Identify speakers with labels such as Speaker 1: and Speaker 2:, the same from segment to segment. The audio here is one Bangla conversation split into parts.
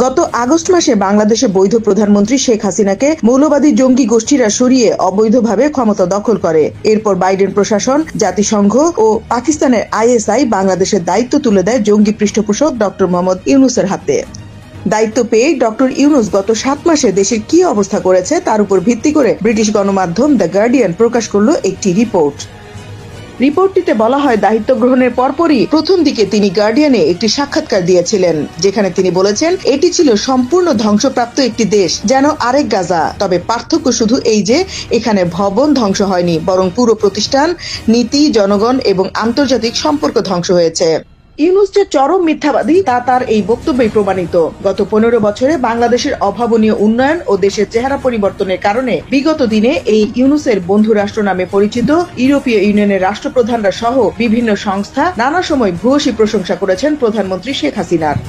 Speaker 1: গত আগস্ট মাসে বাংলাদেশে বৈধ প্রধানমন্ত্রী শেখ হাসিনাকে মৌলবাদী জঙ্গি গোষ্ঠীরা সরিয়ে অবৈধভাবে ক্ষমতা দখল করে। এরপর বাইডেন প্রশাসন, জাতিসংঘ ও পাকিস্তানের আইএসআই বাংলাদেশের দায়িত্ব তুলে দেয় জঙ্গি পৃষ্ঠপোষক ডক্টর মোহাম্মদ ইউনূসের হাতে। দায়িত্ব পেয়ে ডক্টর ইউনূস গত 7 মাসে দেশের কি অবস্থা করেছে তার উপর ভিত্তি করে ব্রিটিশ গণমাধ্যম দ্য গার্ডিয়ান প্রকাশ করল একটি রিপোর্ট। রিপোর্টটিতে বলা হয়, দায়িত্ব গ্রহণের পরপরই প্রথম দিকে তিনি গার্ডিয়ানে একটি সাক্ষাৎকার দিয়েছিলেন, যেখানে তিনি বলেছেন এটি ছিল সম্পূর্ণ ধ্বংসপ্রাপ্ত একটি দেশ, যেন আরেক গাজা। তবে পার্থক্য শুধু এই যে এখানে ভবন ধ্বংস হয়নি, বরং পুরো প্রতিষ্ঠান, নীতি, জনগণ এবং আন্তর্জাতিক সম্পর্ক ধ্বংস হয়েছে। ইউনূস যে চরম মিথ্যাবাদী তা তার এই বক্তব্যই প্রমাণিত। গত 15 বছরে বাংলাদেশের অভাবনীয় উন্নয়ন ও দেশের চেহারা পরিবর্তনের কারণে বিগত দিনে এই ইউনূসের বন্ধু রাষ্ট্র নামে পরিচিত ইউরোপীয় ইউনিয়নের রাষ্ট্রপ্রধানরা সহ বিভিন্ন সংস্থা নানা সময় ভূয়সী প্রশংসা করেছেন প্রধানমন্ত্রী শেখ হাসিনার।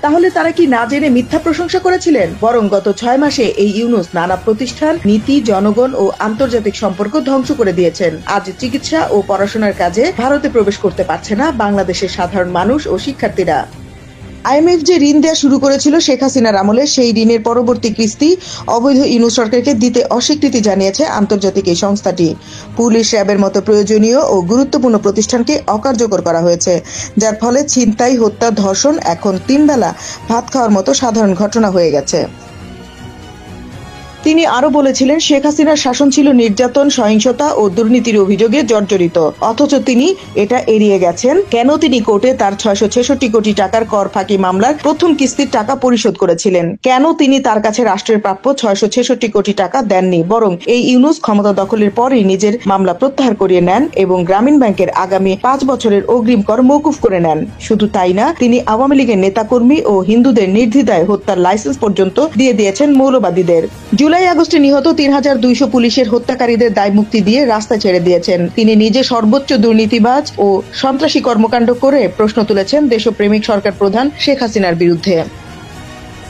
Speaker 1: তাহলে তারা কি না জেনে মিথ্যা প্রশংসা করেছিলেন? বরং গত 6 মাসে এই ইউনূস নানা প্রতিষ্ঠান, নীতি, জনগণ ও আন্তর্জাতিক সম্পর্ক ধ্বংস করে দিয়েছেন। আজ চিকিৎসা ও পড়াশোনার কাজে ভারতে প্রবেশ করতে পারছে না বাংলাদেশের সাধারণ মানুষ ও শিক্ষার্থীরা। আইএমএফ যে ঋণ দেওয়া শুরু করেছিল শেখ হাসিনার আমলে, সেই ঋণের পরবর্তী কিস্তি অবৈধ ইউনূস সরকারকে দিতে অস্বীকৃতি জানিয়েছে আন্তর্জাতিক এই সংস্থাটি। পুলিশ, র্যাবের মতো প্রয়োজনীয় ও গুরুত্বপূর্ণ প্রতিষ্ঠানকে অকার্যকর করা হয়েছে, যার ফলে ছিনতাই, হত্যা, ধর্ষণ এখন 3 বেলা ভাত খাওয়ার মতো সাধারণ ঘটনা হয়ে গেছে। তিনি আরো বলেছিলেন, শেখ হাসিনার শাসন ছিল নির্যাতন, সহিংসতা ও দুর্নীতির অভিযোগে জর্জরিত, অথচ তিনি এটা এড়িয়ে গেছেন। কেন তিনি কোর্টে তার 666 কোটি টাকার কর ফাঁকি মামলার প্রথম কিস্তির টাকা পরিশোধ করেছিলেন? কেন তিনি তার কাছে রাষ্ট্রের প্রাপ্য 666 কোটি টাকা দেননি, বরং এই ইউনূস ক্ষমতা দখলের পরই নিজের মামলা প্রত্যাহার করিয়ে নেন এবং গ্রামীণ ব্যাংকের আগামী 5 বছরের অগ্রিম কর মওকুফ করে নেন? শুধু তাই না, তিনি আওয়ামী লীগের নেতাকর্মী ও হিন্দুদের নির্দ্বিধায় হত্যার লাইসেন্স পর্যন্ত দিয়ে দিয়েছেন মৌলবাদীদের। জুলাই-আগস্টে নিহত 3200 পুলিশের হত্যাকারীদের দায়মুক্তি দিয়ে রাস্তায় ছেড়ে দিয়েছেন। তিনি নিজে সর্বোচ্চ দুর্নীতিবাজ ও সন্ত্রাসী কর্মকাণ্ড করে প্রশ্ন তুলেছেন দেশপ্রেমিক সরকার প্রধান শেখ হাসিনার বিরুদ্ধে।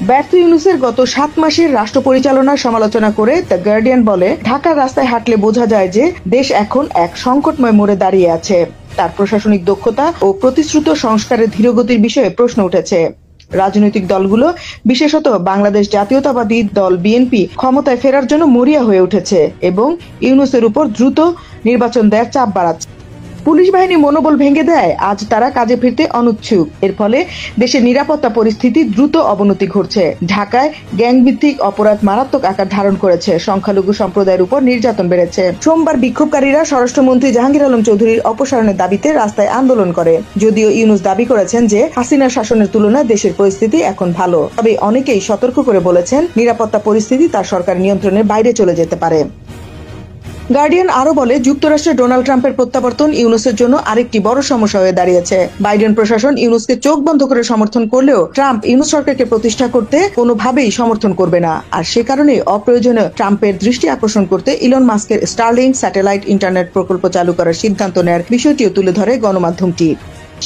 Speaker 1: ব্যর্থ ইউনূসের গত 7 মাসের রাষ্ট্র পরিচালনার সমালোচনা করে দ্য গার্ডিয়ান বলে, ঢাকার রাস্তায় হাঁটলে বোঝা যায় যে দেশ এখন এক সংকটময় মোড়ে দাঁড়িয়ে আছে। তার প্রশাসনিক দক্ষতা ও প্রতিশ্রুত সংস্কারের ধীরগতির বিষয়ে প্রশ্ন উঠেছে। রাজনৈতিক দলগুলো, বিশেষত বাংলাদেশ জাতীয়তাবাদী দল বিএনপি, ক্ষমতায় ফেরার জন্য মরিয়া হয়ে উঠেছে এবং ইউনূসের উপর দ্রুত নির্বাচন দেওয়ার চাপ বাড়াচ্ছে। পুলিশ বাহিনী মনোবল ভেঙে দেয়, আজ তারা কাজে ফিরতে অনিচ্ছুক। এর ফলে দেশের নিরাপত্তা পরিস্থিতি দ্রুত অবনতি ঘটছে। ঢাকায় গ্যাংভিত্তিক অপরাধ মারাত্মক আকার ধারণ করেছে, সংখ্যালঘু সম্প্রদায়ের উপর নির্যাতন বেড়েছে। সোমবার বিক্ষোভকারীরা স্বরাষ্ট্রমন্ত্রী জাহাঙ্গীর আলম চৌধুরীর অপসারণের দাবিতে রাস্তায় আন্দোলন করে। যদিও ইউনূস দাবি করেছেন যে হাসিনার শাসনের তুলনায় দেশের পরিস্থিতি এখন ভালো, তবে অনেকেই সতর্ক করে বলেছেন নিরাপত্তা পরিস্থিতি তার সরকার নিয়ন্ত্রণের বাইরে চলে যেতে পারে। গার্ডিয়ান আরো বলে, যুক্তরাষ্ট্রের ডোনাল্ড ট্রাম্পের প্রত্যাবর্তন ইউনূসের জন্য আরেকটি বড় সমস্যা হয়ে দাঁড়িয়েছে। বাইডেন প্রশাসন ইউনূসকে চোখ বন্ধ করে সমর্থন করলেও ট্রাম্প ইউনূস সরকারকে প্রতিষ্ঠা করতে কোনোভাবেই সমর্থন করবে না। আর সে কারণে অপ্রয়োজনীয় ট্রাম্পের দৃষ্টি আকর্ষণ করতে ইলন মাস্কের স্টারলিংক স্যাটেলাইট ইন্টারনেট প্রকল্প চালু করার সিদ্ধান্ত নেয়ার বিষয়টিও তুলে ধরে গণমাধ্যমটি।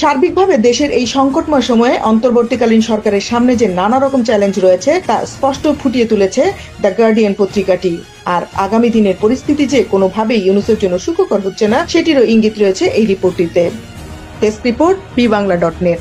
Speaker 1: সার্বিকভাবে দেশের এই সংকটময় সময়ে অন্তর্বর্তীকালীন সরকারের সামনে যে নানা রকম চ্যালেঞ্জ রয়েছে তা স্পষ্ট ফুটিয়ে তুলেছে দ্য গার্ডিয়ান পত্রিকাটি। আর আগামী দিনের পরিস্থিতি যে কোনোভাবেই ইউনূসের জন্য সুখকর হচ্ছে না, সেটিরও ইঙ্গিত রয়েছে এই রিপোর্টটিতে। Desk report, bibangla.net।